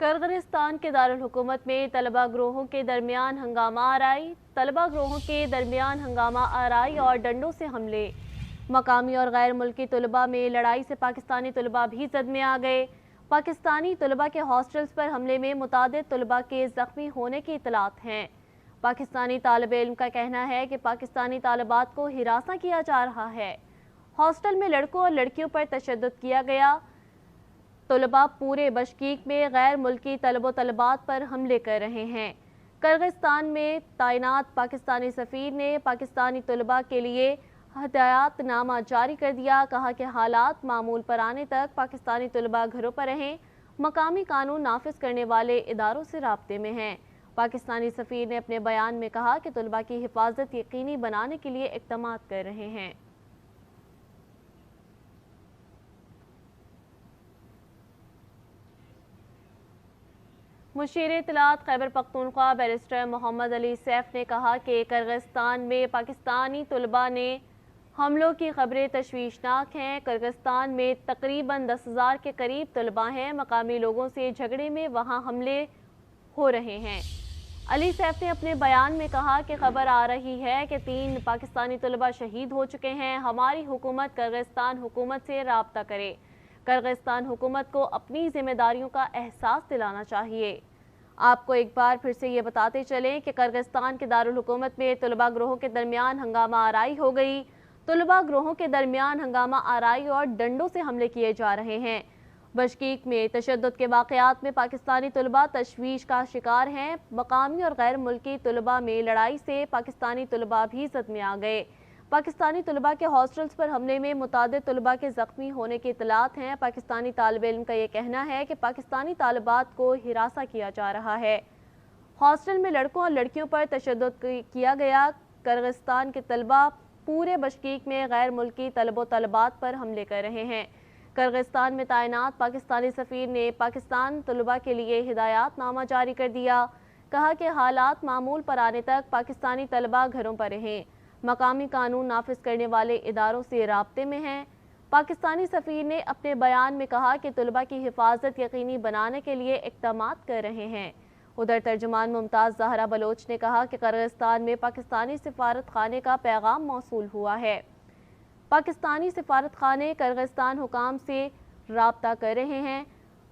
Kyrgyzstan के दारुल-हुकूमत में तलबा ग्रोहों के दरमियान हंगामा आराई। तलबा ग्रोहों के दरमियान हंगामा आराई और डंडों से हमले। मकामी और गैर मुल्की तलबा में लड़ाई से पाकिस्तानी तलबा भी जद में आ गए। पाकिस्तानी तलबा के हॉस्टल्स पर हमले में मुतादिद तलबा के ज़ख्मी होने की इतलात हैं। पाकिस्तानी तालिब इल्म का कहना है कि पाकिस्तानी तालिबात को हिरासा किया जा रहा है। हॉस्टल में लड़कों और लड़कियों पर तशद्दुद किया गया। तलबा पूरे बशकीक में गैर मुल्की तलब तलबात पर हमले कर रहे हैं। किर्गिस्तान में तैनात पाकिस्तानी सफ़ीर ने पाकिस्तानी तलबा के लिए हदायतनामा जारी कर दिया। कहा कि हालात मामूल पर आने तक पाकिस्तानी तलबा घरों पर रहें। मकामी कानून नाफिज करने वाले इदारों से राब्ते में हैं। पाकिस्तानी सफ़ीर ने अपने बयान में कहा कि तलबा की हिफाजत यकीनी बनाने के लिए इक़दाम कर रहे हैं। मुशीर इत्तलात खैबर पख्तूनख्वा बैरिस्टर मोहम्मद अली सैफ ने कहा कि किर्गिस्तान में पाकिस्तानी तलबा ने हमलों की खबरें तशवीशनाक हैं। किर्गिस्तान में तकरीबन 10,000 के करीब तलबा हैं। मकामी लोगों से झगड़े में वहाँ हमले हो रहे हैं। अली सैफ ने अपने बयान में कहा कि खबर आ रही है कि 3 पाकिस्तानी तलबा शहीद हो चुके हैं। हमारी हुकूमत किर्गिस्तान हुकूमत से राब्ता करे। किर्गिस्तान हुकूमत को अपनी जिम्मेदारियों का एहसास दिलाना चाहिए। आपको एक बार फिर से ये बताते चलें कि किर्गिस्तान के दारुल हुकूमत में तलबा ग्रोहों के दरमियान हंगामा आराई हो गई। तलबा ग्रोहों के दरमियान हंगामा आराई और डंडों से हमले किए जा रहे हैं। बशकीक में तशद्दुद के वाक़यात में पाकिस्तानी तलबा तशवीश का शिकार हैं। मकामी और गैर मुल्की तलबा में लड़ाई से पाकिस्तानी तलबा भी जद में आ गए। पाकिस्तानी तलबा के हॉस्टल्स पर हमले में मुतादिद तलबा के ज़ख्मी होने की इतलात हैं। पाकिस्तानी तालिब इल्म का ये कहना है कि पाकिस्तानी तालिबात को हिरासा किया जा रहा है। हॉस्टल में लड़कों और लड़कियों पर तशद्दुद किया गया। किर्गिस्तान के तलबा पूरे बशकीक में गैर मुल्की तलब तलबात पर हमले कर रहे हैं। किर्गिस्तान में तैनात पाकिस्तानी सफ़ीर ने पाकिस्तान तलबा के लिए हिदायतनामा जारी कर दिया। कहा कि हालात मामूल पर आने तक पाकिस्तानी तलबा घरों पर रहें। मकामी कानून नाफिज करने वाले इदारों से राब्ते में हैं। पाकिस्तानी सफ़ीर ने अपने बयान में कहा कि तलबा की हिफाजत यकीनी बनाने के लिए इक़दाम कर रहे हैं। उधर तर्जुमान मुमताज़ ज़हरा बलोच ने कहा कि किर्गिस्तान में पाकिस्तानी सिफारत खाने का पैगाम मौसूल हुआ है। पाकिस्तानी सिफारत खाने किर्गिस्तान हुकाम से राब्ता कर रहे हैं।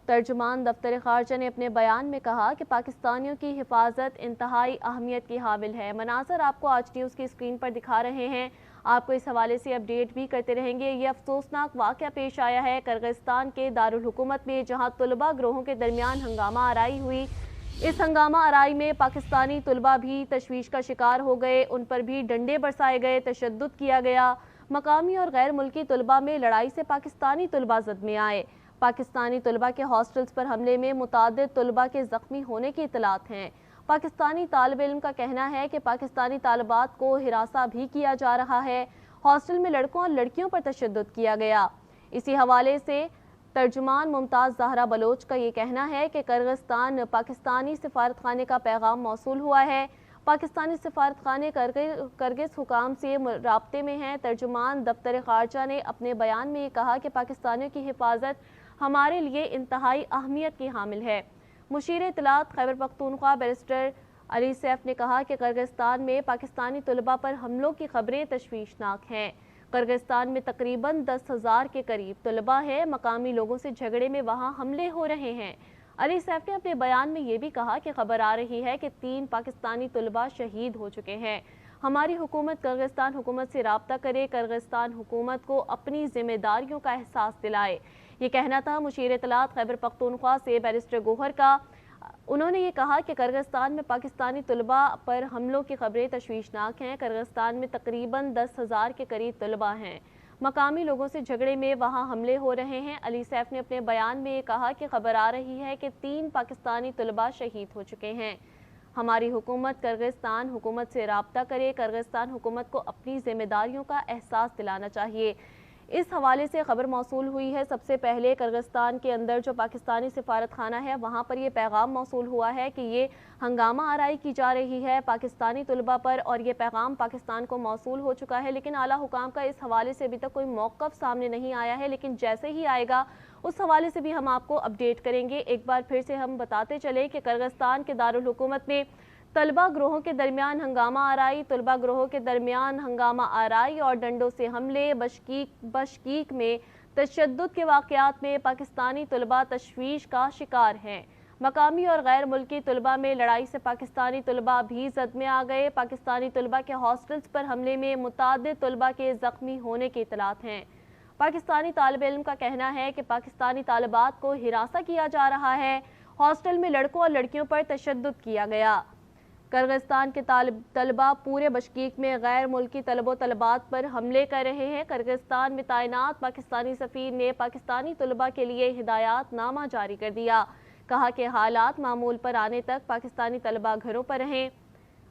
तर्जुमान दफ्तर खारजा ने अपने बयान में कहा कि पाकिस्तानियों की हिफाजत इंतहाई अहमियत की हामिल है। मनाज़र आपको आज न्यूज़ की स्क्रीन पर दिखा रहे हैं। आपको इस हवाले से अपडेट भी करते रहेंगे। ये अफसोसनाक वाक़या पेश आया है किर्गिस्तान के दारुल हुकूमत में, जहाँ तलबा ग्रोहों के दरमियान हंगामा आराई हुई। इस हंगामा आराई में पाकिस्तानी तलबा भी तशवीश का शिकार हो गए। उन पर भी डंडे बरसाए गए, तशद्दुद किया गया। मकामी और गैर मुल्की तलबा में लड़ाई से पाकिस्तानी तलबा जद में आए। पाकिस्तानी तलबा के हॉस्टल्स पर हमले में मुतादिद तलबा के ज़ख्मी होने की इतलात हैं। पाकिस्तानी तालिब इल्म का कहना है कि पाकिस्तानी तालिबात को हिरासा भी किया जा रहा है। हॉस्टल में लड़कों और लड़कियों पर तशद्दुद किया गया। इसी हवाले से तर्जुमान मुमताज़ ज़हरा बलोच का ये कहना है कि किर्गिस्तान पाकिस्तानी सिफारत खाने का पैगाम मौसूल हुआ है। पाकिस्तानी सिफारत खाने किर्गिज़ हुकाम से राब्ते में हैं। तर्जुमान दफ्तर खारजा ने अपने बयान में ये कहा कि पाकिस्तानियों की हिफाजत हमारे लिए इंतहाई अहमियत की हामिल है। मुशीर इत्तलात खैबर पख्तूनख्वा बैरिस्टर अली सैफ ने कहा कि किर्गिस्तान में पाकिस्तानी तलबा पर हमलों की खबरें तशवीशनाक हैं। किर्गिस्तान में तकरीबन 10,000 के करीब तलबा हैं। मकामी लोगों से झगड़े में वहाँ हमले हो रहे हैं। अली सैफ ने अपने बयान में ये भी कहा कि खबर आ रही है कि 3 पाकिस्तानी तलबा शहीद हो चुके हैं। हमारी हुकूमत किर्गिस्तान हुकूमत से राब्ता करे, किर्गिस्तान हुकूमत को अपनी जिम्मेदारियों का एहसास दिलाए। ये कहना था मुशीर इत्तलात खैबर पख्तूनख्वा से बैरिस्टर गोहर का। उन्होंने ये कहा कि किर्गिस्तान में पाकिस्तानी तलबा पर हमलों की खबरें तशवीशनाक हैं। किर्गिस्तान में तकरीबन 10,000 के करीब तलबा हैं। मकामी लोगों से झगड़े में वहाँ हमले हो रहे हैं। अली सैफ ने अपने बयान में ये कहा कि खबर आ रही है कि 3 पाकिस्तानी तलबा शहीद हो चुके हैं। हमारी हुकूमत किर्गिस्तान हुकूमत से राब्ता करे, किर्गिस्तान हुकूमत को अपनी जिम्मेदारियों का एहसास दिलाना चाहिए। इस हवाले से खबर मौसूल हुई है। सबसे पहले किर्गिस्तान के अंदर जो पाकिस्तानी सिफारत खाना है, वहाँ पर ये पैगाम मौसूल हुआ है कि ये हंगामा आराई की जा रही है पाकिस्तानी तलबा पर, और ये पैगाम पाकिस्तान को मौसूल हो चुका है। लेकिन आला हुकाम का इस हवाले से अभी तक कोई मौक़िफ़ सामने नहीं आया है। लेकिन जैसे ही आएगा उस हवाले से भी हम आपको अपडेट करेंगे। एक बार फिर से हम बताते चले कि किर्गिस्तान के दारुल हुकूमत में तलबा ग्रोहों के दरमियान हंगामा आराई, तलबा ग्रोहों के दरमियान हंगामा आराई और डंडों से हमले, बशकीक में तशद्दुद के वाक़यात में पाकिस्तानी तलबा तशवीश का शिकार हैं। मकामी और गैर मुल्की तलबा में लड़ाई से पाकिस्तानी तलबा भी जद में आ गए। पाकिस्तानी तलबा के हॉस्टल्स पर हमले में मुतादिद तलबा के ज़ख्मी होने की इतलात हैं। पाकिस्तानी तालिब इल्म का कहना है कि पाकिस्तानी तालिबात को हिरासा किया जा रहा है। हॉस्टल में लड़कों और लड़कियों पर तशद्दुद किया गया। किर्गिस्तान के तलबा पूरे बशकीक में गैर मुल्की तलबो तलबात पर हमले कर रहे हैं। किर्गिस्तान में तैनात पाकिस्तानी सफ़ीर ने पाकिस्तानी तलबा के लिए हिदायत नामा जारी कर दिया। कहा कि हालात मामूल पर आने तक पाकिस्तानी तलबा घरों पर रहें।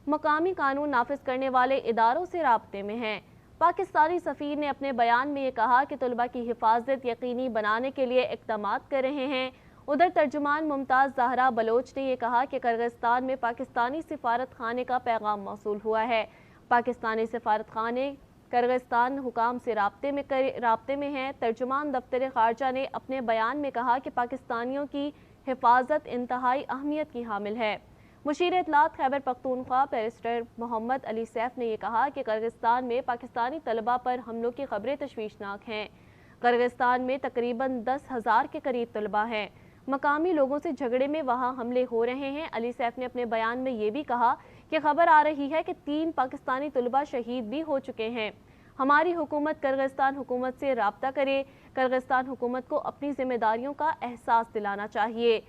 मकामी कानून नाफिज करने वाले इदारों से राब्ते में हैं। पाकिस्तानी सफ़ीर ने अपने बयान में ये कहा कि तलबा की हिफाजत यकीनी बनाने के लिए इक़दामात कर रहे हैं। उधर तर्जुमान मुमताज़ ज़हरा बलोच ने यह कहा कि किर्गिस्तान में पाकिस्तानी सिफारत खाने का पैगाम मौसूल हुआ है। पाकिस्तानी सिफारत खाने किर्गिस्तान हुकाम से राब्ते में हैं। तर्जुमान दफ्तर ख़ारजा ने अपने बयान में कहा कि पाकिस्तानियों की हिफाजत इंतहाई अहमियत की हामिल है। मुशीर इत्तलात खैबर पख्तूनख्वा बैरिस्टर मोहम्मद अली सैफ ने यह कहा कि किर्गिस्तान में पाकिस्तानी तलबा पर हमलों की खबरें तशवीशनाक हैं। किर्गिस्तान में तकरीबन 10,000 के करीब तलबा हैं। मकामी लोगों से झगड़े में वहाँ हमले हो रहे हैं। अली सैफ ने अपने बयान में ये भी कहा कि खबर आ रही है कि 3 पाकिस्तानी तलबा शहीद भी हो चुके हैं। हमारी हुकूमत किर्गिस्तान हुकूमत से राब्ता करे। किर्गिस्तान हुकूमत को अपनी जिम्मेदारियों का एहसास दिलाना चाहिए।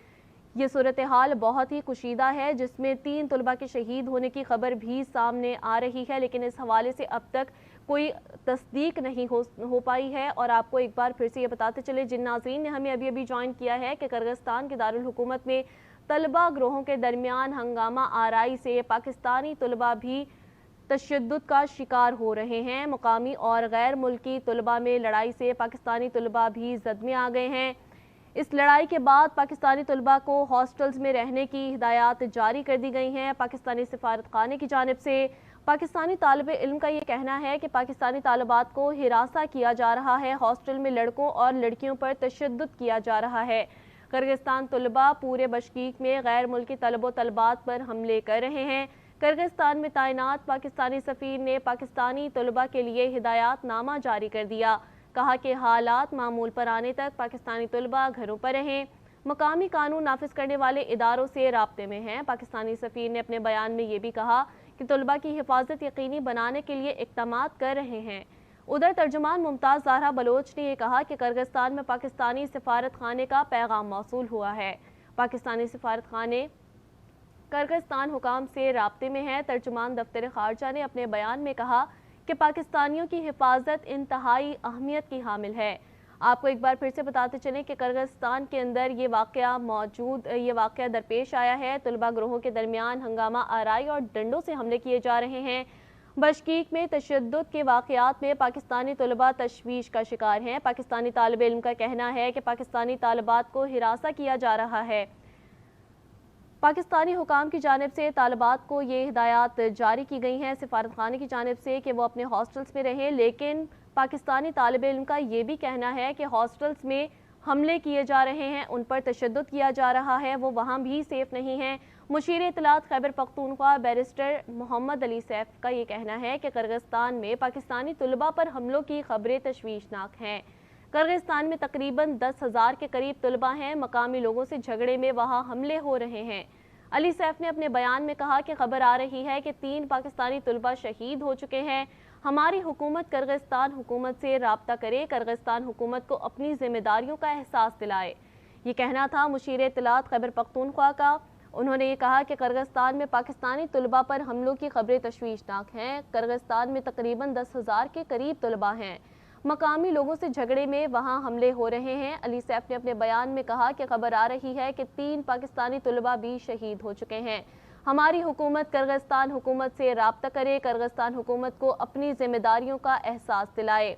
ये सूरत हाल बहुत ही कुशीदा है, जिसमें 3 तलबा के शहीद होने की खबर भी सामने आ रही है, लेकिन इस हवाले से अब तक कोई तस्दीक नहीं हो पाई है। और आपको एक बार फिर से ये बताते चले, जिन नाज़रीन ने हमें अभी ज्वाइन किया है, कि किर्गिस्तान के दारुल हुकूमत में तलबा ग्रोहों के दरमियान हंगामा आराई से पाकिस्तानी तलबा भी तशद्दुद का शिकार हो रहे हैं। मुकामी और गैर मुल्की तलबा में लड़ाई से पाकिस्तानी तलबा भी जद में आ गए हैं। इस लड़ाई के बाद पाकिस्तानी तलबा को हॉस्टल्स में रहने की हिदायत जारी कर दी गई हैं। पाकिस्तानी सिफारत खाने की जानिब से पाकिस्तानी तालिब इल्म का ये कहना है कि पाकिस्तानी तालिबात को हिरासा किया जा रहा है। हॉस्टल में लड़कों और लड़कियों पर तशद्दुद किया जा रहा है। किर्गिस्तान तलबा पूरे बशकीक में गैर मुल्की तलबो तलबात पर हमले कर रहे हैं। किर्गिस्तान में तैनात पाकिस्तानी सफ़ीर ने पाकिस्तानी तलबा के लिए हिदायत नामा जारी कर दिया। कहा कि हालात मामूल पर आने तक पाकिस्तानी तलबा घरों पर रहें। मकामी कानून नाफिज करने वाले इदारों से राब्ते में हैं। पाकिस्तानी सफ़ीर ने अपने बयान में ये भी कहा कि तलबा की हिफाजत यकीनी बनाने के लिए इक़दामात कर रहे हैं। उधर तर्जुमान मुमताज़ ज़हरा बलोच ने यह कहा कि किर्गिस्तान में पाकिस्तानी सिफारत खाने का पैगाम मौसूल हुआ है। पाकिस्तानी सिफारत खाने किर्गिस्तान हुकाम से राब्ते में है। तर्जुमान दफ्तर ख़ारजा ने अपने बयान में कहा कि पाकिस्तानियों की हिफाजत इंतहाई अहमियत की हामिल है। आपको एक बार फिर से बताते चलें कि किर्गिस्तान के अंदर ये वाक़या दरपेश आया है। तलबा ग्रोहों के दरमियान हंगामा आराई और डंडों से हमले किए जा रहे हैं। बशकीक में तशद्दुद के वाक़यात में पाकिस्तानी तलबा तशवीश का शिकार हैं। पाकिस्तानी तालिब इल्म का कहना है कि पाकिस्तानी तालिबात को हिरासा किया जा रहा है। पाकिस्तानी हुकाम की जानिब से तालिबात को ये हिदायत जारी की गई हैं सिफारत खाने की जानिब से कि वो अपने हॉस्टल्स में रहें, लेकिन पाकिस्तानी तालिब इल्म का ये भी कहना है कि हॉस्टल्स में हमले किए जा रहे हैं, उन पर तशद्दुद किया जा रहा है, वो वहाँ भी सेफ नहीं हैं। मुशीर इत्तलात खैबर पख्तूनख्वा बैरिस्टर मोहम्मद अली सैफ का ये कहना है कि किर्गिस्तान में पाकिस्तानी तलबा पर हमलों की खबरें तशवीशनाक हैं। किर्गिस्तान में तकरीबन 10,000 के करीब तलबा हैं। मकामी लोगों से झगड़े में वहाँ हमले हो रहे हैं। अली सैफ ने अपने बयान में कहा कि खबर आ रही है कि 3 पाकिस्तानी तलबा शहीद हो चुके हैं। हमारी हुकूमत किर्गिस्तान हुकूमत से राब्ता करे, किर्गिस्तान हुकूमत को अपनी जिम्मेदारियों का एहसास दिलाए। ये कहना था मुशीर इत्तलात खैबर पख्तूनख्वा का। उन्होंने ये कहा कि किर्गिस्तान में पाकिस्तानी तलबा पर हमलों की खबरें तशवीशनाक हैं। किर्गिस्तान में तकरीबन 10,000 के करीब तलबा हैं। मकामी लोगों से झगड़े में वहाँ हमले हो रहे हैं। अली सैफ ने अपने बयान में कहा कि खबर आ रही है कि 3 पाकिस्तानी तलबा भी शहीद हो चुके हैं। हमारी हुकूमत किर्गिस्तान हुकूमत से राब्ता करे, किर्गिस्तान हुकूमत को अपनी जिम्मेदारियों का एहसास दिलाए।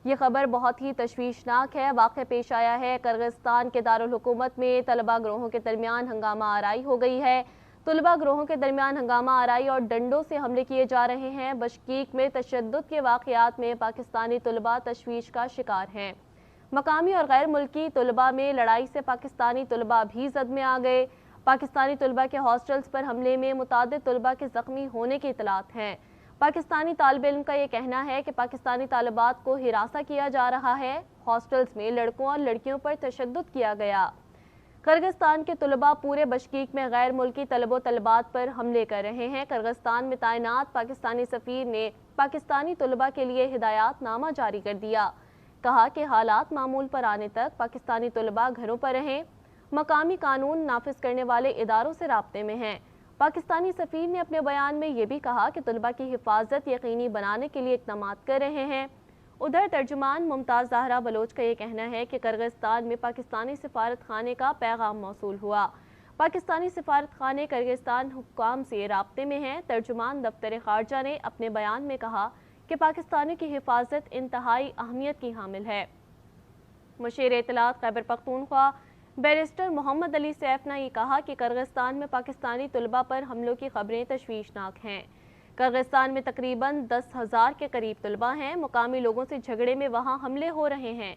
ये खबर बहुत ही तशवीशनाक है। वाक़या पेश आया है किर्गिस्तान के दारुल हुकूमत में तलबा ग्रोहों के दरमियान हंगामा आराई हो गई है। तलबा ग्रोहों के दरमियान हंगामा आराई और डंडों से हमले किए जा रहे हैं। बशकीक में तशद्दुद के वाक़यात में पाकिस्तानी तलबा तशवीश का शिकार हैं। मकामी और गैर मुल्की तलबा में लड़ाई से पाकिस्तानी तलबा भी जद में आ गए। पाकिस्तानी तलबा के हॉस्टल्स पर हमले में मुतादिद तलबा के ज़ख्मी होने की इतलात हैं। पाकिस्तानी तालिब इल्म का ये कहना है कि पाकिस्तानी तालिबात को हिरासा किया जा रहा है। हॉस्टल्स में लड़कों और लड़कियों पर तशद्दुद किया गया। किर्गिस्तान के तलबा पूरे बशकीक में गैर मुल्की तलबो तलबात पर हमले कर रहे हैं। किर्गिस्तान में तैनात पाकिस्तानी सफ़ीर ने पाकिस्तानी तलबा के लिए हिदायत नामा जारी कर दिया। कहा कि हालात मामूल पर आने तक पाकिस्तानी तलबा घरों पर रहें। मकामी कानून नाफिज करने वाले इदारों से राब्ते में हैं। पाकिस्तानी सफ़ीर ने अपने बयान में ये भी कहा कि तलबा की हिफाजत यकीनी बनाने के लिए इक़दाम कर रहे हैं। उधर तर्जुमान मुमताज़ ज़हरा बलोच का ये कहना है कि किर्गिस्तान में पाकिस्तानी सिफारत खाने का पैगाम मौसूल हुआ। पाकिस्तानी सिफारत खाने किर्गिस्तान हुक्काम से राब्ते में हैं। तर्जुमान दफ्तर ख़ारजा ने अपने बयान में कहा कि पाकिस्तानियों की हिफाजत इंतहाई अहमियत की हामिल है। मुशीर इत्तलात खैबर पख्तूनख्वा बैरिस्टर मोहम्मद अली सैफ ने कहा कि किर्गिस्तान में पाकिस्तानी तलबा पर हमलों की खबरें तशवीशनाक हैं। किर्गिस्तान में तकरीबन 10,000 के करीब तलबा हैं। मुकामी लोगों से झगड़े में वहाँ हमले हो रहे हैं।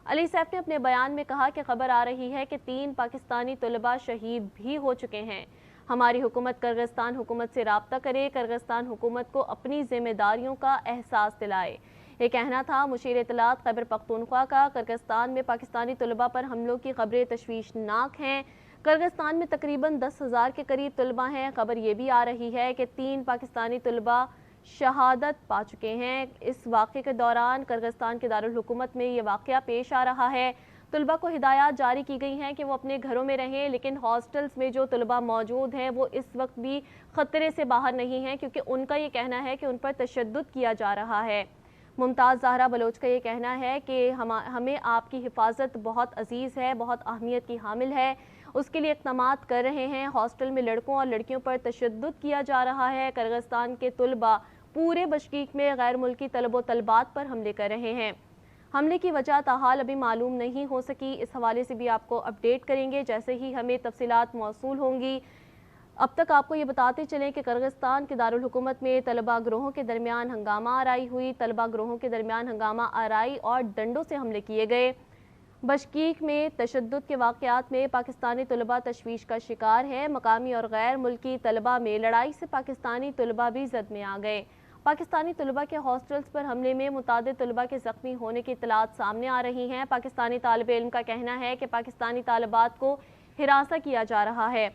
अली सैफ ने अपने बयान में कहा कि खबर आ रही है कि 3 पाकिस्तानी तलबा शहीद भी हो चुके हैं। हमारी हुकूमत किर्गिस्तान हुकूमत से राब्ता करे, किर्गिस्तान हुकूमत को अपनी जिम्मेदारियों का एहसास दिलाए। ये कहना था मुशीर इत्तलात खैबर पख्तूनख्वा का। किर्गिस्तान में पाकिस्तानी तलबा पर हमलों की खबरें तशवीशनाक हैं। किर्गिस्तान में तकरीबन 10,000 के करीब तलबा हैं। खबर ये भी आ रही है कि 3 पाकिस्तानी तलबा शहादत पा चुके हैं। इस वाक़े के दौरान किर्गिस्तान के दारुल हुकूमत में ये वाक़या पेश आ रहा है। तलबा को हिदायत जारी की गई हैं कि वो अपने घरों में रहें, लेकिन हॉस्टल्स में जो तलबा मौजूद हैं वो इस वक्त भी ख़तरे से बाहर नहीं हैं, क्योंकि उनका ये कहना है कि उन पर तशद्दुद किया जा रहा है। मुमताज़ ज़हरा बलोच का ये कहना है कि हमें आपकी हिफाजत बहुत अजीज़ है, बहुत अहमियत की हामिल है, उसके लिए इक़दामात कर रहे हैं। हॉस्टल में लड़कों और लड़कियों पर तशद्दुद किया जा रहा है। किर्गिस्तान के तलबा पूरे बशकीक में गैर मुल्की तलबो तलबात पर हमले कर रहे हैं। हमले की वजह ताहाल अभी मालूम नहीं हो सकी। इस हवाले से भी आपको अपडेट करेंगे जैसे ही हमें तफसीलात मौसूल होंगी। अब तक आपको ये बताते चलें कि किर्गिस्तान के दारुल हुकूमत में तलबा ग्रोहों के दरमियान हंगामा आराई हुई। तलबा ग्रोहों के दरमियान हंगामा आराई और डंडों से हमले किए गए। बशकीक में तशद्दुद के वाक़यात में पाकिस्तानी तलबा तशवीश का शिकार है। मकामी और गैर मुल्की तलबा में लड़ाई से पाकिस्तानी तलबा भी जद में आ गए। पाकिस्तानी तलबा के हॉस्टल्स पर हमले में मुतादिद तलबा के ज़ख्मी होने की इत्तलात सामने आ रही हैं। पाकिस्तानी तालिब इल्म का कहना है कि पाकिस्तानी तालिबात को हिरासा किया जा रहा है।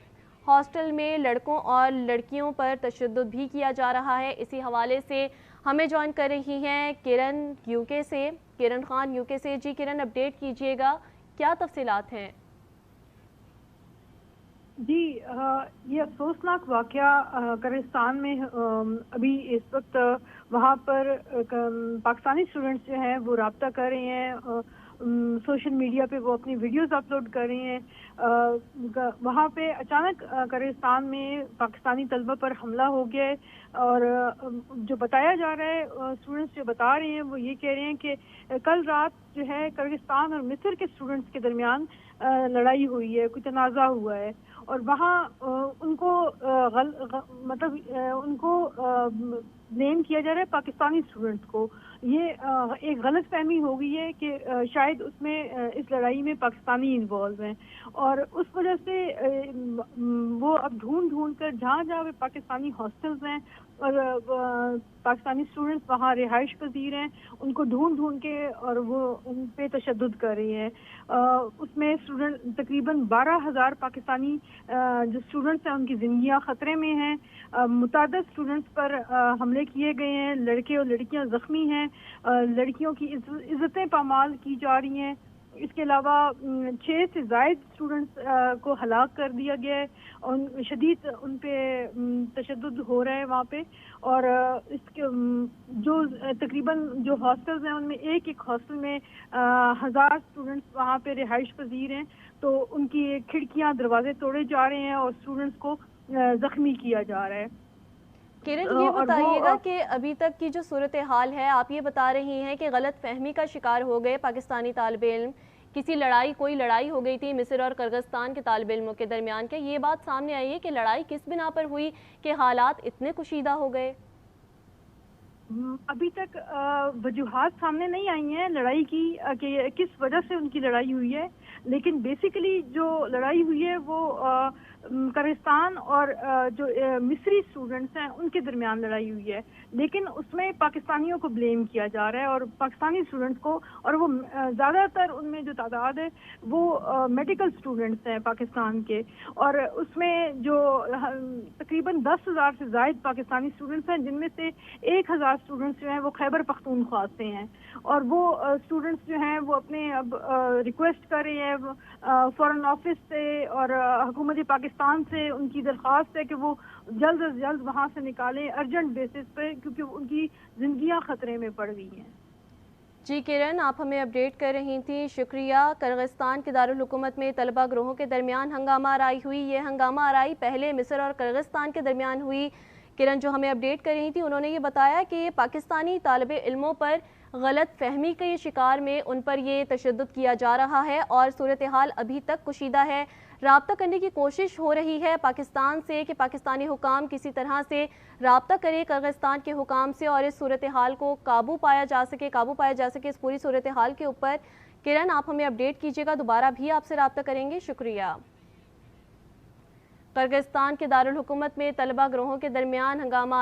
हॉस्टल में लड़कों और लड़कियों पर तशद्दुद भी किया जा रहा है। इसी हवाले से हमें ज्वाइन कर रही हैं किरण यूके से, किरण खान यूके से। जी किरण, अपडेट कीजिएगा, क्या तफसीलात हैं? जी, ये अफसोसनाक वाक़या किर्गिस्तान में अभी इस वक्त वहाँ पर पाकिस्तानी स्टूडेंट्स जो हैं वो राब्ता कर रहे हैं। सोशल मीडिया पे वो अपनी वीडियोस अपलोड कर रहे हैं। वहाँ पे अचानक किर्गिस्तान में पाकिस्तानी तलबा पर हमला हो गया है और जो बताया जा रहा है, स्टूडेंट्स जो बता रहे हैं वो ये कह रहे हैं कि कल रात जो है किर्गिस्तान और मिस्र के स्टूडेंट्स के दरमियान लड़ाई हुई है, कोई तनाज़ा हुआ है और वहाँ उनको उनको ब्लेम किया जा रहा है पाकिस्तानी स्टूडेंट्स को। ये एक गलत फहमी हो गई है कि शायद उसमें इस लड़ाई में पाकिस्तानी इन्वॉल्व हैं और उस वजह से वो अब ढूंढ कर जहाँ जहाँ पे पाकिस्तानी हॉस्टल्स हैं और पाकिस्तानी स्टूडेंट्स वहाँ रिहाइश पजीर हैं, उनको ढूंढ के और वो उन पे तशद्दुद कर रही हैं। उसमें स्टूडेंट तकरीबन 12,000 पाकिस्तानी जो स्टूडेंट्स हैं उनकी ज़िंदगियाँ ख़तरे में हैं। मुतादिद स्टूडेंट्स पर हमले किए गए हैं, लड़के और लड़कियां ज़ख्मी हैं, लड़कियों की इज़्ज़तें पामाल की जा रही हैं। इसके अलावा 6 से ज़ायद स्टूडेंट्स को हलाक कर दिया गया है और शदीद उन पे तशद्दुद हो रहा है वहाँ पे। और इसके जो तकरीबन जो हॉस्टल्स हैं उनमें एक हॉस्टल में 1,000 स्टूडेंट्स वहाँ पे रिहाइश पजीर हैं, तो उनकी खिड़कियाँ दरवाजे तोड़े जा रहे हैं और स्टूडेंट्स को ज़ख्मी किया जा रहा है। किरण, ये बताइएगा कि अभी तक की जो सूरत हाल है, आप ये बता रही हैं कि गलत फहमी का शिकार हो गए पाकिस्तानी तालिब इल्म, कोई लड़ाई हो गई थी मिस्र और किर्गिस्तान के तालिब इल्मों के दरमियान। क्या ये बात सामने आई है कि लड़ाई किस बिना पर हुई कि हालात इतने कुशीदा हो गए? अभी तक वजूहात सामने नहीं आई हैं लड़ाई की कि किस वजह से उनकी लड़ाई हुई है, लेकिन बेसिकली जो लड़ाई हुई है वो कब्रिस्तान और जो मिस्री स्टूडेंट्स हैं उनके दरमियान लड़ाई हुई है, लेकिन उसमें पाकिस्तानियों को ब्लेम किया जा रहा है और पाकिस्तानी स्टूडेंट्स को, और वो ज़्यादातर उनमें जो तादाद है वो मेडिकल स्टूडेंट्स हैं पाकिस्तान के, और उसमें जो तकरीबन 10,000 से ज़ायद पाकिस्तानी स्टूडेंट्स हैं, जिनमें से 1,000 स्टूडेंट्स जो हैं वो खैबर पख्तूनख्वा से हैं, और वो स्टूडेंट्स जो हैं वो अपने अब रिक्वेस्ट कर रहे हैं फॉरेन ऑफिस से और हुकूमत पाकिस्तान से, उनकी दरख्वास्त है कि वो जल्द से जल्द वहाँ से निकालें अर्जेंट बेसिस पे, क्योंकि उनकी जिंदगियां खतरे में पड़ गई हैं। जी किरण, आप हमें अपडेट कर रही थी, शुक्रिया। किर्गिस्तान के दारुल हुकूमत में तलबा ग्रोहों के दरमियान हंगामा आराई हुई। ये हंगामा आराई पहले मिस्र और किर्गिस्तान के दरमियान हुई। किरण जो हमें अपडेट कर रही थी, उन्होंने ये बताया कि पाकिस्तानी तालिबे इल्मों पर गलत फहमी के शिकार में उन पर ये तशद्दुद किया जा रहा है और सूरत हाल अभी तक कुशीदा है। राब्ता करने की कोशिश हो रही है पाकिस्तान से कि पाकिस्तानी हुकाम किसी तरह से राब्ता करे किर्गिस्तान के हुकाम से और इस सूरत हाल को काबू पाया जा सके इस पूरी सूरत हाल के ऊपर। किरण, आप हमें अपडेट कीजिएगा, दोबारा भी आपसे राब्ता करेंगे, शुक्रिया। किर्गिस्तान के दारुल हुकूमत में तलबा ग्रोहों के दरमियान हंगामा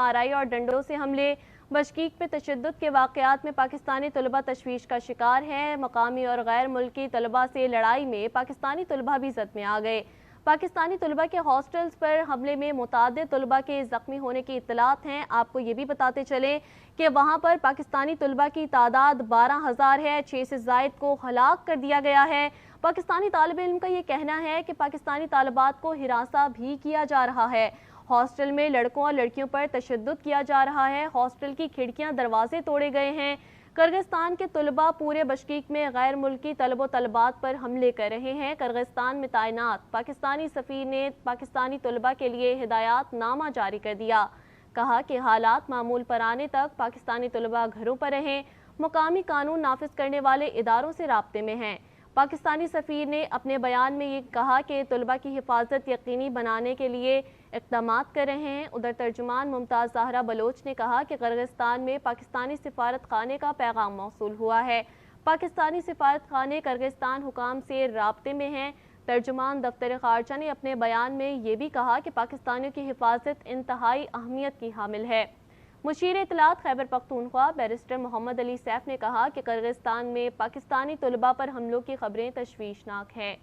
आराई और डंडों से हमले, बशकीक पे तशद्दुद के वाक़यात में पाकिस्तानी तलबा तशवीश का शिकार हैं। मकामी और गैर मुल्की तलबा से लड़ाई में पाकिस्तानी तलबा भी ज़द में आ गए। पाकिस्तानी तलबा के हॉस्टल्स पर हमले में मुतादिद तलबा के ज़ख्मी होने की इत्तलात हैं। आपको ये भी बताते चलें कि वहाँ पर पाकिस्तानी तलबा की तादाद 12,000 है, 6 से ज़ायद को हलाक कर दिया गया है। पाकिस्तानी तालिब इल्म का ये कहना है कि पाकिस्तानी तालिबात को हिरासा भी किया जा रहा है। हॉस्टल में लड़कों और लड़कियों पर तशद्दुद किया जा रहा है। हॉस्टल की खिड़कियां दरवाजे तोड़े गए हैं। किर्गिस्तान के तलबा पूरे बशकीक में गैर मुल्की तलब तलबात पर हमले कर रहे हैं। किर्गिस्तान में तैनात पाकिस्तानी सफ़ीर ने पाकिस्तानी तलबा के लिए हिदायत नामा जारी कर दिया। कहा कि हालात मामूल पर आने तक पाकिस्तानी तलबा घरों पर रहें, मुकामी कानून नाफिज करने वाले इदारों से राब्ते में हैं। पाकिस्तानी सफ़ीर ने अपने बयान में ये कहा कि तलबा की हिफाजत यकीनी बनाने के लिए इक़दामात कर रहे हैं। उधर तर्जुमान मुमताज़ ज़हरा बलोच ने कहा कि किर्गिस्तान में पाकिस्तानी सिफारत खाने का पैगाम मौसूल हुआ है। पाकिस्तानी सिफारत खाने किर्गिस्तान हुकाम से राब्ते में हैं। तर्जुमान दफ्तर ख़ारजा ने अपने बयान में ये भी कहा कि पाकिस्तानियों की हिफाजत इंतहाई अहमियत की हामिल है। मुशीर इत्तलात खैबर पख्तूनख्वा बैरिस्टर मोहम्मद अली सैफ ने कहा कि किर्गिस्तान में पाकिस्तानी तलबा पर हमलों की खबरें तशवीशनाक हैं।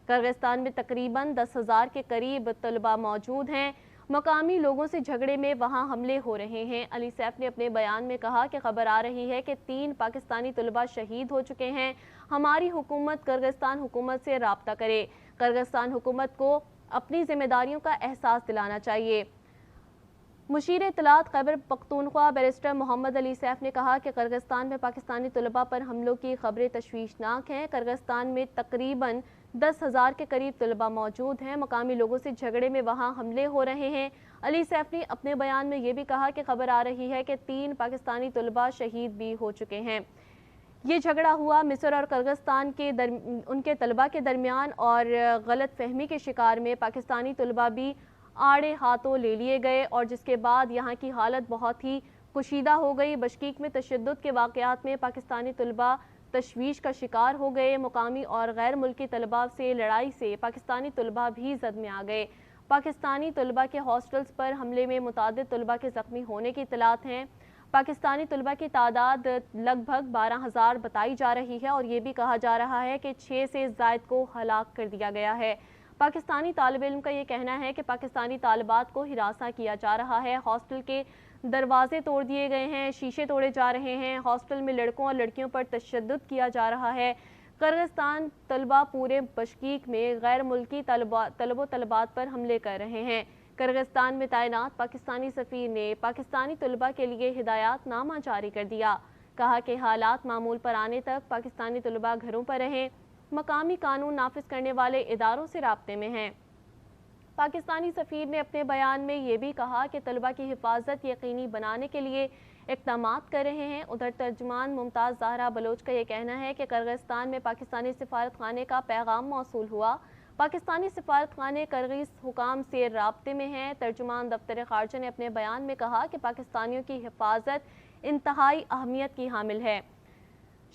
किर्गिस्तान में तकरीबन 10,000 के करीब तलबा मौजूद हैं। मकामी लोगों से झगड़े में वहां हमले हो रहे हैं। अली सैफ ने अपने बयान में कहा कि खबर आ रही है कि 3 पाकिस्तानी तलबा शहीद हो चुके हैं। हमारी हुकूमत किर्गिस्तान हुकूमत से राब्ता करे। किर्गिस्तान हुकूमत को अपनी जिम्मेदारियों का एहसास दिलाना चाहिए। मुशीर इत्तलात खैबर पख्तूनख्वा बैरिस्टर मोहम्मद अली सैफ ने कहा कि किर्गिस्तान में पाकिस्तानी तलबा पर हमलों की खबरें तशवीशनाक हैं। किर्गिस्तान में तकरीबन 10,000 के करीब तलबा मौजूद हैं। मकामी लोगों से झगड़े में वहां हमले हो रहे हैं। अली सैफ ने अपने बयान में ये भी कहा कि खबर आ रही है कि 3 पाकिस्तानी तलबा शहीद भी हो चुके हैं। ये झगड़ा हुआ मिस्र और किर्गिस्तान के उनके तलबा के दरमियान और गलत फहमी के शिकार में पाकिस्तानी तलबा भी आड़े हाथों ले लिए गए और जिसके बाद यहाँ की हालत बहुत ही कुशीदा हो गई। बशकीक में तशद्दुद के वाक़यात में पाकिस्तानी तलबा तशवीश का शिकार हो गए। मुकामी और गैर मुल्की तलबा से लड़ाई से पाकिस्तानी तलबा भी जद में आ गए। पाकिस्तानी तलबा के हॉस्टल्स पर हमले में मुतादिद तलबा के ज़ख्मी होने की इत्तलात हैं। पाकिस्तानी तलबा की तादाद लगभग 12,000 बताई जा रही है और ये भी कहा जा रहा है कि 6 से ज़ायद को हलाक कर दिया गया है। पाकिस्तानी तालिब इल्म का ये कहना है कि पाकिस्तानी तालिबात को हिरासा किया जा रहा है। हॉस्टल के दरवाजे तोड़ दिए गए हैं, शीशे तोड़े जा रहे हैं। हॉस्टल में लड़कों और लड़कियों पर तशद्दुद किया जा रहा है। किर्गिस्तान तलबा पूरे बशकीक में गैर मुल्की तलबात पर हमले कर रहे हैं। किर्गिस्तान में तैनात पाकिस्तानी सफ़ीर ने पाकिस्तानी तलबा के लिए हिदायत नामा जारी कर दिया। कहा कि हालात मामूल पर आने तक पाकिस्तानी तलबा घरों पर रहें, मकामी कानून नाफिज करने वाले इदारों से राब्ते में हैं। पाकिस्तानी सफ़ीर ने अपने बयान में ये भी कहा कि तलबा की हिफाजत यकीनी बनाने के लिए इक़दामात कर रहे हैं। उधर तर्जुमान मुमताज़ ज़हरा बलोच का ये कहना है कि किर्गिस्तान में पाकिस्तानी सिफारत खाने का पैगाम मौसूल हुआ। पाकिस्तानी सफारत खाने करगिस हुकाम से राब्ते में हैं। तर्जुमान दफ्तर खारजा ने अपने बयान में कहा कि पाकिस्तानियों की हिफाजत इंतहाई अहमियत की हामिल है।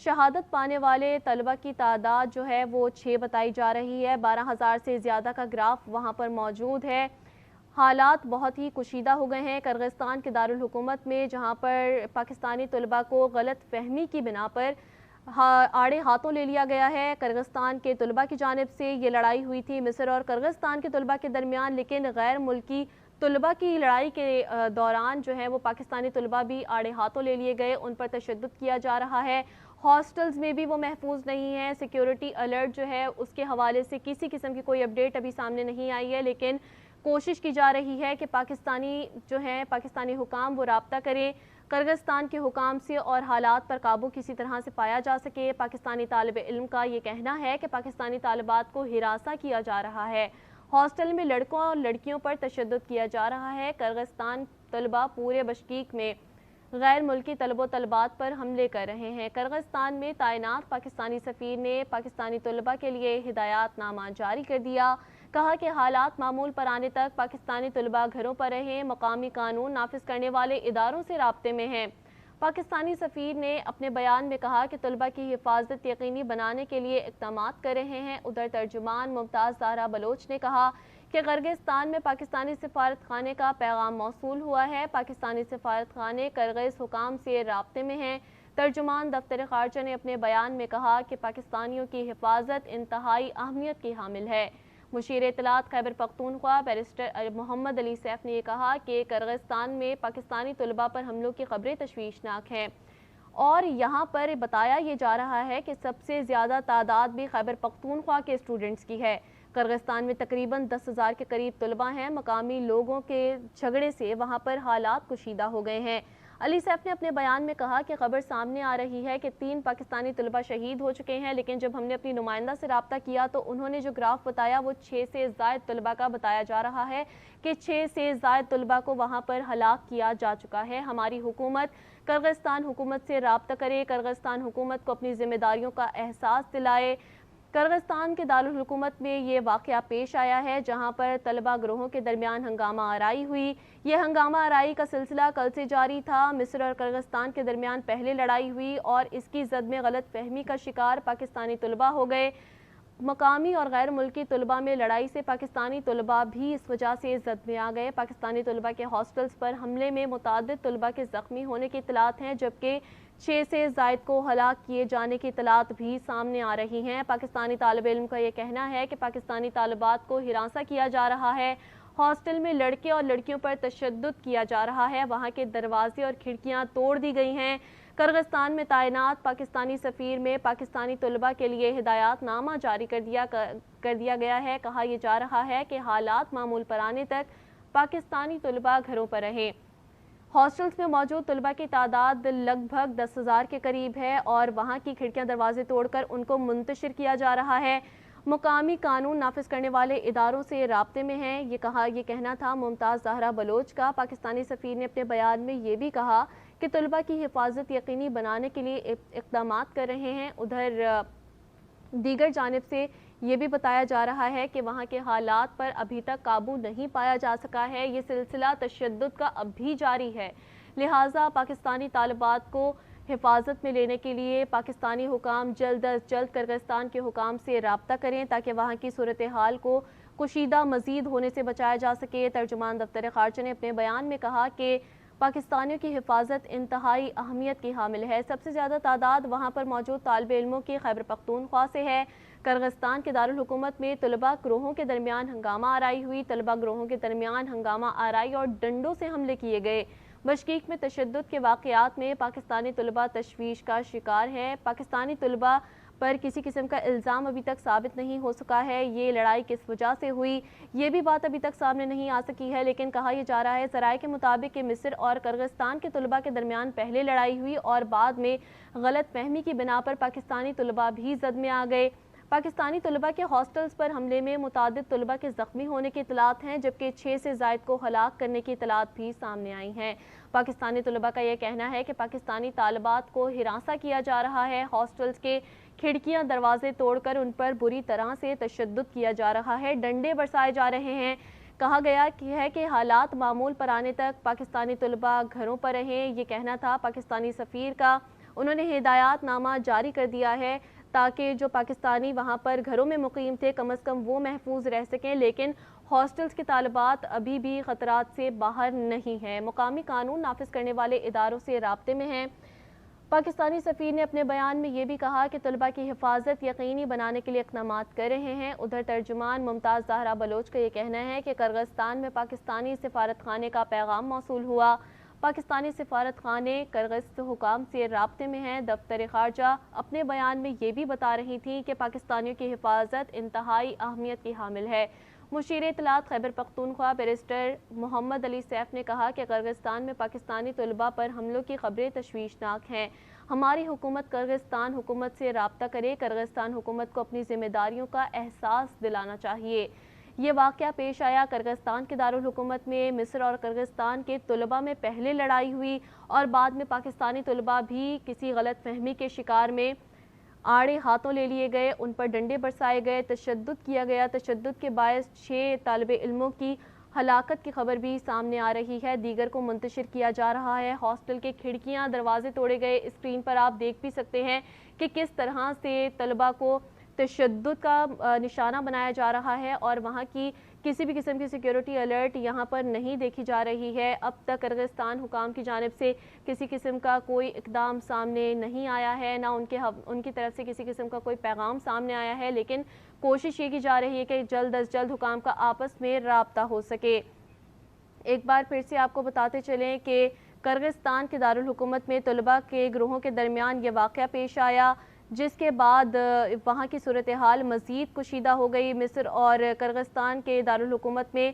शहादत पाने वाले तलबा की तादाद जो है वो 6 बताई जा रही है। 12,000 से ज़्यादा का ग्राफ वहाँ पर मौजूद है। हालात बहुत ही कुशीदा हो गए हैं किर्गिस्तान के दारुल हुकूमत में, जहाँ पर पाकिस्तानी तलबा को गलत फहमी की बिना पर आड़े हाथों ले लिया गया है। किर्गिस्तान के तलबा की जानिब से ये लड़ाई हुई थी मिस्र और किर्गिस्तान के तलबा के दरमियान, लेकिन गैर मुल्की तलबा की लड़ाई के दौरान जो है वो पाकिस्तानी तलबा भी आड़े हाथों ले लिए गए, उन पर तशद्दुद किया जा रहा है। हॉस्टल्स में भी वो महफूज नहीं है। सिक्योरिटी अलर्ट जो है उसके हवाले से किसी किस्म की कोई अपडेट अभी सामने नहीं आई है, लेकिन कोशिश की जा रही है कि पाकिस्तानी हुकाम वो राब्ता करें किर्गिस्तान के हुकाम से और हालात पर काबू किसी तरह से पाया जा सके। पाकिस्तानी तालिब इल्म का ये कहना है कि पाकिस्तानी तालिबात को हिरासा किया जा रहा है। हॉस्टल में लड़कों और लड़कियों पर तशद्दुद किया जा रहा है। किर्गिस्तान तलबा पूरे बशकीक में गैर मुल्की तलबो तलबात पर हमले कर रहे हैं। किर्गिस्तान में तैनात पाकिस्तानी सफ़ीर ने पाकिस्तानी तलबा के लिए हिदायतनामा जारी कर दिया। कहा कि हालात मामूल पर आने तक पाकिस्तानी तलबा घरों पर रहें, मकामी कानून नाफिज करने वाले इदारों से राब्ते में हैं। पाकिस्तानी सफ़ीर ने अपने बयान में कहा कि तलबा की हिफाजत यकीनी बनाने के लिए इक़दामात कर रहे हैं। उधर तर्जुमान मुमताज़ ज़हरा बलोच ने कहा कि किर्गिस्तान में पाकिस्तानी सफारत खाने का पैगाम मौसूल हुआ है। पाकिस्तानी सफारत खाने किर्गिज़ हुकाम से राब्ते में हैं। तर्जुमान दफ्तर खारजा ने अपने बयान में कहा कि पाकिस्तानियों की हिफाजत इंतहाई अहमियत की हामिल है। मुशीर इत्तलात खैबर पख्तूनख्वा बैरिस्टर मोहम्मद अली सैफ ने यह कहा कि किर्गिस्तान में पाकिस्तानी तलबा पर हमलों की खबरें तशवीशनाक हैं और यहाँ पर बताया ये जा रहा है कि सबसे ज़्यादा तादाद भी खैबर पख्तूनख्वा के स्टूडेंट्स की है। किर्गिस्तान में तकरीबन 10,000 के करीब तलबा हैं। मकामी लोगों के झगड़े से वहाँ पर हालात कुशीदा हो गए हैं। अली सैफ ने अपने बयान में कहा कि खबर सामने आ रही है कि 3 पाकिस्तानी तलबा शहीद हो चुके हैं, लेकिन जब हमने अपनी नुमाइंदा से रब्ता किया तो उन्होंने जो ग्राफ बताया वो 6 से ज़ायद तलबा का बताया जा रहा है कि 6 से ज़ायद तलबा को वहाँ पर हलाक किया जा चुका है। हमारी हुकूमत किर्गिस्तान हुकूमत से रब्ता करे, किर्गिस्तान हुकूमत को अपनी जिम्मेदारियों का एहसास दिलाए। किर्गिस्तान के दारुल हुकूमत में ये वाक़या पेश आया है जहाँ पर तलबा ग्रोहों के दरमियान हंगामा आराई हुई। ये हंगामा आराई का सिलसिला कल से जारी था। मिस्र और किर्गिस्तान के दरमियान पहले लड़ाई हुई और इसकी जद में गलत फहमी का शिकार पाकिस्तानी तलबा हो गए। मकामी और गैर मुल्की तलबा में लड़ाई से पाकिस्तानी तलबा भी इस वजह से जद में आ गए। पाकिस्तानी तलबा के हॉस्टल्स पर हमले में मुतादिद तलबा के ज़ख्मी होने की इतलात हैं, जबकि 6 से ज़ायद को हलाक किए जाने की इतलात भी सामने आ रही हैं। पाकिस्तानी तालिब इल्म का ये कहना है कि पाकिस्तानी तालिबात को हिरासा किया जा रहा है। हॉस्टल में लड़के और लड़कियों पर तशद्दुद किया जा रहा है। वहाँ के दरवाजे और खिड़कियाँ तोड़ दी गई हैं। किर्गिस्तान में तैनात पाकिस्तानी सफ़ीर में पाकिस्तानी तलबा के लिए हिदायतनामा जारी कर दिया गया है। कहा यह जा रहा है कि हालात मामूल पर आने तक पाकिस्तानी तलबा घरों पर रहें। हॉस्टल्स में मौजूद तलबा की तादाद लगभग 10,000 के करीब है और वहाँ की खिड़कियाँ दरवाजे तोड़कर उनको मुंतशिर किया जा रहा है। मुकामी कानून नाफिज करने वाले इदारों से राब्ते में हैं। ये कहना था मुमताज़ ज़हरा बलोच का। पाकिस्तानी सफ़ीर ने अपने बयान में ये भी कहा कि तलबा की हिफाजत यकीनी बनाने के लिए इक़दामात कर रहे हैं। उधर दीगर जानिब से ये भी बताया जा रहा है कि वहाँ के हालात पर अभी तक काबू नहीं पाया जा सका है। ये सिलसिला तशद्दुद का अब भी जारी है, लिहाजा पाकिस्तानी तालिबात को हिफाजत में लेने के लिए पाकिस्तानी हुकाम जल्द अज जल्द किर्गिस्तान के हुकाम से रब्ता करें ताकि वहाँ की सूरत हाल को कुशीदा मज़ीद होने से बचाया जा सके। तर्जुमान दफ्तर खारजा ने अपने बयान में कहा कि पाकिस्तानियों की हिफाजत इंतहाई अहमियत की हामिल है। सबसे ज़्यादा तादाद वहाँ पर मौजूद तालिब इल्मों की खैबर पख्तूनख्वा से है। किर्गिस्तान के दारुल हुकूमत में तलबा ग्रोहों के दरमियान हंगामा आराई हुई। तलबा ग्रोहों के दरमियान हंगामा आराई और डंडों से हमले किए गए। बशकीक में तशद्दुद के वाक़यात में पाकिस्तानी तलबा तशवीश का शिकार हैं। पाकिस्तानी तलबा पर किसी किस्म का इल्ज़ाम अभी तक साबित नहीं हो सका है। ये लड़ाई किस वजह से हुई ये भी बात अभी तक सामने नहीं आ सकी है, लेकिन कहा यह जा रहा है ज़राए के मुताबिक कि मिस्र और किर्गिस्तान के तलबा के दरमियान पहले लड़ाई हुई और बाद में गलत फहमी की बिना पर पाकिस्तानी तलबा भी जद में आ गए। पाकिस्तानी तलबा के हॉस्टल्स पर हमले में मुतादिद तलबा के ज़ख्मी होने की इतलात हैं, जबकि 6 से ज़ायद को हलाक करने की इतलात भी सामने आई हैं। पाकिस्तानी तलबा का यह कहना है कि पाकिस्तानी तालिबात को हिरासा किया जा रहा है। हॉस्टल्स के کھڑکیاں دروازے توڑ کر ان پر بری طرح سے تشدد کیا جا رہا ہے، ڈنڈے برسائے جا رہے ہیں۔ کہا گیا ہے کہ حالات معمول پر آنے تک پاکستانی طلباء گھروں پر رہیں، یہ کہنا تھا پاکستانی سفیر کا۔ انہوں نے ہدایات نامہ جاری کر دیا ہے تاکہ جو پاکستانی وہاں پر گھروں میں مقیم تھے کم از کم وہ محفوظ رہ سکیں، لیکن ہاسٹلز کے طالبات ابھی بھی خطرات سے باہر نہیں ہیں، مقامی قانون نافذ کرنے والے اداروں سے رابطے میں ہیں۔ پاکستانی سفیر نے اپنے بیان میں یہ بھی کہا کہ طلباء کی حفاظت یقینی بنانے کے لیے اقدامات کر رہے ہیں۔ ادھر ترجمان ممتاز زہرا بلوچ کا یہ کہنا ہے کہ کرغزستان میں پاکستانی سفارت خانے کا پیغام موصول ہوا۔ پاکستانی سفارت خانے کرغز حکام سے رابطے میں ہیں۔ دفتر خارجہ اپنے بیان میں یہ بھی بتا رہی تھی کہ پاکستانیوں کی حفاظت انتہائی اہمیت کی حامل ہے۔ مشیر اطلاعات خیبر پختونخوا بیرسٹر محمد علی سیف نے کہا کہ کرغزستان میں پاکستانی طلباء پر حملوں کی خبریں تشویشناک ہیں۔ ہماری حکومت کرغزستان حکومت سے رابطہ کرے، کرغزستان حکومت کو اپنی ذمہ داریوں کا احساس دلانا چاہیے۔ یہ واقعہ پیش آیا کرغزستان کے دارالحکومت میں۔ مصر اور کرغزستان کے طلباء میں پہلے لڑائی ہوئی اور بعد میں پاکستانی طلباء بھی کسی غلط فہمی کے شکار میں آڑے ہاتھوں لے لیے گئے، ان پر ڈنڈے برسائے گئے، تشدد کیا گیا۔ تشدد کے باعث 6 طالب علموں کی ہلاکت کی خبر بھی سامنے آ رہی ہے، دیگر کو منتشر کیا جا رہا ہے۔ ہاسٹل کے کھڑکیاں دروازے توڑے گئے۔ اسکرین پر آپ دیکھ بھی سکتے ہیں کہ کس طرح سے طلباء کو تشدد کا نشانہ بنایا جا رہا ہے اور وہاں کی کسی بھی قسم کی سیکیورٹی الرٹ یہاں پر نہیں دیکھی جا رہی ہے۔ اب تک کرغزستان حکام کی جانب سے کسی قسم کا کوئی اقدام سامنے نہیں آیا ہے، نہ ان کی طرف سے کسی قسم کا کوئی پیغام سامنے آیا ہے، لیکن کوشش یہ کی جا رہی ہے کہ جلد از جلد حکام کا آپس میں رابطہ ہو سکے۔ ایک بار پھر سے آپ کو بتاتے چلیں کہ کرغزستان کے دارالحکومت میں طلباء کے گروہوں کے درمیان یہ واقعہ پیش آیا، جس کے بعد وہاں کی صورتحال مزید کشیدہ ہو گئی۔ مصر اور کرغزستان کے دارالحکومت میں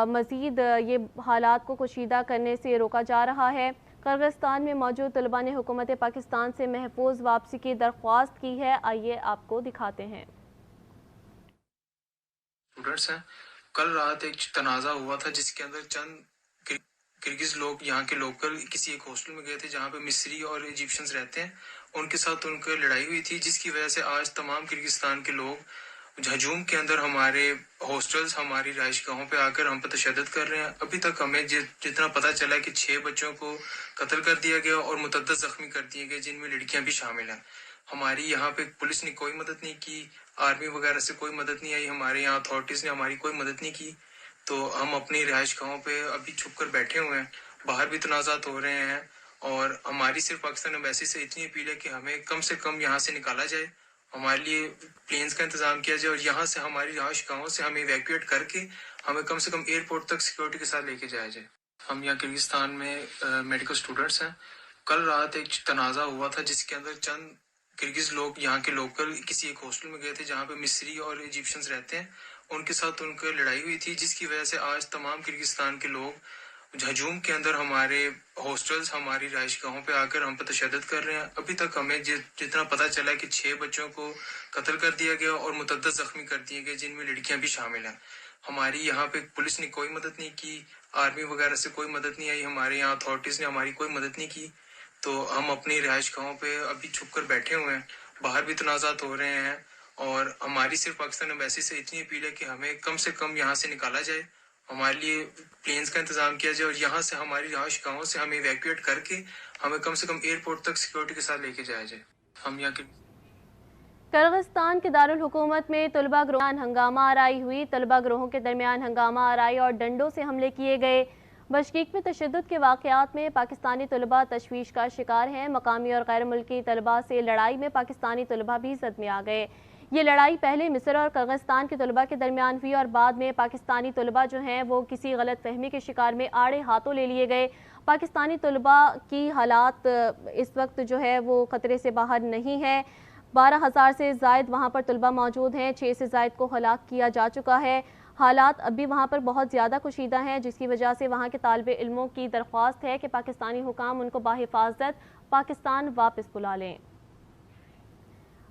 مزید یہ حالات کو کشیدہ کرنے سے روکا جا رہا ہے۔ کرغزستان میں موجود طلباء نے حکومت پاکستان سے محفوظ واپسی کی درخواست کی ہے۔ آئیے آپ کو دکھاتے ہیں۔ کل رات ایک تنازع ہوا تھا جس کے اندر چند کرگز لوگ یہاں کے لوکل کسی ایک ہاسٹل میں گئے تھے جہاں پہ مصری اور ایجپشنز رہتے ہیں، ان کے ساتھ ان کی لڑائی ہوئی تھی، جس کی وجہ سے آج تمام کرگزستان کے لوگ ہجوم کے اندر ہمارے ہاسٹلز، ہماری رہائش گاہوں پہ آ کر ہم پہ تشدد کر رہے ہیں۔ ابھی تک ہمیں جتنا پتہ چلا کہ 6 بچوں کو قتل کر دیا گیا اور متعدد زخمی کر دیے گئے، جن میں لڑکیاں بھی شامل ہیں۔ ہماری یہاں پہ پولیس نے کوئی مدد نہیں کی، آرمی وغیرہ سے کوئی مدد نہیں آئی، ہمارے یہاں اتھارٹیز نے ہماری کوئی مدد نہیں کی، تو ہم اپنی رہائش گاہوں پہ ابھی چھپ کر بیٹھے ہوئے ہیں۔ باہر بھی تنازعات ہو رہے ہیں اور ہماری صرف پاکستان ایمبیسی سے اتنی اپیل ہے کہ ہمیں کم سے کم یہاں سے نکالا جائے، ہمارے لیے پلینز کا انتظام کیا جائے اور یہاں سے ہماری رہائش گاہوں سے ہمیں ایویکویٹ کر کے ہمیں کم سے کم ایئرپورٹ تک سیکورٹی کے ساتھ لے کے جایا جائے۔ ہم یہاں کرغزستان میں میڈیکل اسٹوڈنٹس ہیں۔ کل رات ایک تنازع ہوا تھا جس کے اندر چند کرگز لوگ یہاں کے لوکل کسی ایک ہاسٹل میں گئے تھے جہاں پہ مصری اور ایجپشنز رہتے ہیں، ان کے ساتھ ان کی لڑائی ہوئی تھی، جس کی وجہ سے آج تمام کرگزستان کے لوگ ہجوم کے اندر ہمارے ہاسٹلز، ہماری رہائش گاہوں پہ آ کر ہم پہ تشدد کر رہے ہیں۔ ابھی تک ہمیں جتنا پتہ چلا کہ 6 بچوں کو قتل کر دیا گیا اور متعدد زخمی کر دیے گئے، جن میں لڑکیاں بھی شامل ہیں۔ ہماری یہاں پہ پولیس نے کوئی مدد نہیں کی، آرمی وغیرہ سے کوئی مدد نہیں آئی، ہمارے یہاں اتھارٹیز نے ہماری کوئی مدد نہیں کی، تو ہم اپنی رہائش گاہوں پہ ابھی چھپ کر بیٹھے ہوئے ہیں۔ باہر بھی تنازعات ہو رہے ہیں اور ہماری صرف پاکستان ایمبیسی سے اتنی اپیل ہے کہ ہمیں کم سے کم یہاں سے نکالا جائے، ہمارے لیے پلینز کا انتظام کیا جائے اور یہاں سے ہماری رہائش گاہوں سے ہمیں ایویکویٹ کر کے ہمیں کم سے کم ایئرپورٹ تک سیکورٹی کے ساتھ لے کے جایا جائے۔ ہم یہاں کے کرغزستان کے دارالحکومت میں طلباء گروہوں کے درمیان ہنگامہ آرائی ہوئی، طلباء گروہوں کے درمیان ہنگامہ آرائی اور ڈنڈوں سے حملے کیے گئے۔ بشکیک میں تشدد کے واقعات میں پاکستانی طلباء تشویش کا شکار ہیں۔ مقامی اور غیر ملکی طلباء سے لڑائی میں پاکستانی طلباء بھی زد میں آ گئے۔ یہ لڑائی پہلے مصر اور کرغزستان کے طلباء کے درمیان ہوئی اور بعد میں پاکستانی طلباء جو ہیں وہ کسی غلط فہمی کے شکار میں آڑے ہاتھوں لے لیے گئے۔ پاکستانی طلباء کی حالات اس وقت جو ہے وہ خطرے سے باہر نہیں ہے۔ 12,000 سے زائد وہاں پر طلباء موجود ہیں، 6 سے زائد کو ہلاک کیا جا چکا ہے۔ حالات اب بھی وہاں پر بہت زیادہ کشیدہ ہیں، جس کی وجہ سے وہاں کے طالب علموں کی درخواست ہے کہ پاکستانی حکام ان کو بحفاظت پاکستان واپس بلا لیں۔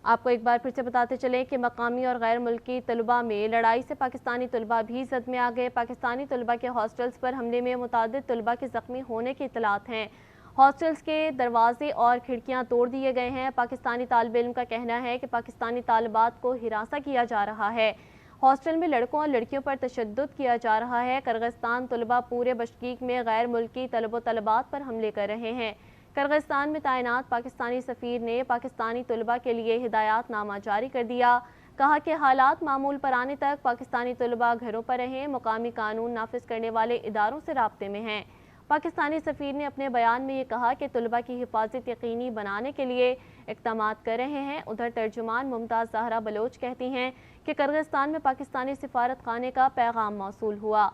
آپ کو ایک بار پھر سے بتاتے چلیں کہ مقامی اور غیر ملکی طلباء میں لڑائی سے پاکستانی طلباء بھی زد میں آ گئے۔ پاکستانی طلباء کے ہاسٹلز پر حملے میں متعدد طلباء کے زخمی ہونے کی اطلاعات ہیں۔ ہاسٹلز کے دروازے اور کھڑکیاں توڑ دیے گئے ہیں۔ پاکستانی طالب علم کا کہنا ہے کہ پاکستانی طالبات کو ہراساں کیا جا رہا ہے۔ ہاسٹل میں لڑکوں اور لڑکیوں پر تشدد کیا جا رہا ہے۔ کرغستان طلبہ پورے بشکیک میں غیر ملکی طلب و طالبات پر حملے کر رہے ہیں۔ کرغستان میں تعینات پاکستانی سفیر نے پاکستانی طلبہ کے لیے ہدایات نامہ جاری کر دیا۔ کہا کہ حالات معمول پر آنے تک پاکستانی طلبہ گھروں پر رہیں، مقامی قانون نافذ کرنے والے اداروں سے رابطے میں ہیں۔ پاکستانی سفیر نے اپنے بیان میں یہ کہا کہ طلبہ کی حفاظت یقینی بنانے کے لیے اقدامات کر رہے ہیں۔ ادھر ترجمان ممتاز زہرا بلوچ کہتی ہیں کہ کرغستان میں پاکستانی سفارت خانے کا پیغام موصول ہوا۔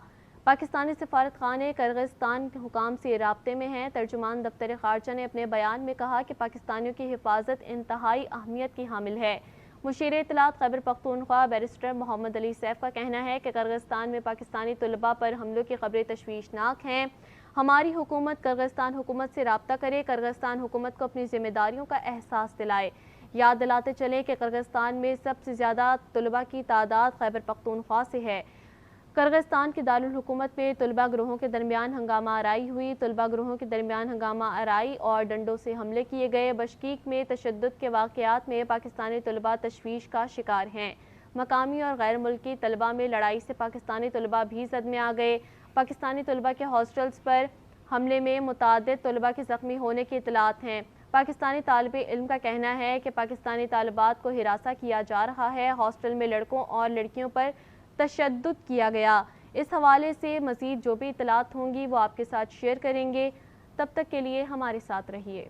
پاکستانی سفارت خانے کرغستان حکام سے رابطے میں ہیں۔ ترجمان دفتر خارجہ نے اپنے بیان میں کہا کہ پاکستانیوں کی حفاظت انتہائی اہمیت کی حامل ہے۔ مشیر اطلاعات خیبر پختونخوا بیرسٹر محمد علی سیف کا کہنا ہے کہ کرغستان میں پاکستانی طلباء پر حملوں کی خبریں تشویشناک ہیں۔ ہماری حکومت کرغستان حکومت سے رابطہ کرے، کرغستان حکومت کو اپنی ذمہ داریوں کا احساس دلائے۔ یاد دلاتے چلیں کہ کرغستان میں سب سے زیادہ طلباء کی تعداد خیبر پختونخوا سے ہے۔ کرغستان کے دارالحکومت میں طلباء گروہوں کے درمیان ہنگامہ آرائی ہوئی۔ طلباء گروہوں کے درمیان ہنگامہ آرائی اور ڈنڈوں سے حملے کیے گئے۔ بشکیک میں تشدد کے واقعات میں پاکستانی طلباء تشویش کا شکار ہیں۔ مقامی اور غیر ملکی طلباء میں لڑائی سے پاکستانی طلباء بھی زد میں آ گئے۔ پاکستانی طلباء کے ہاسٹلز پر حملے میں متعدد طلباء کے زخمی ہونے کی اطلاعات ہیں۔ پاکستانی طالب علم کا کہنا ہے کہ پاکستانی طالبات کو ہراساں کیا جا رہا ہے۔ ہاسٹل میں لڑکوں اور لڑکیوں پر تشدد کیا گیا۔ اس حوالے سے مزید جو بھی اطلاعات ہوں گی وہ آپ کے ساتھ شیئر کریں گے۔ تب تک کے لیے ہمارے ساتھ رہیے۔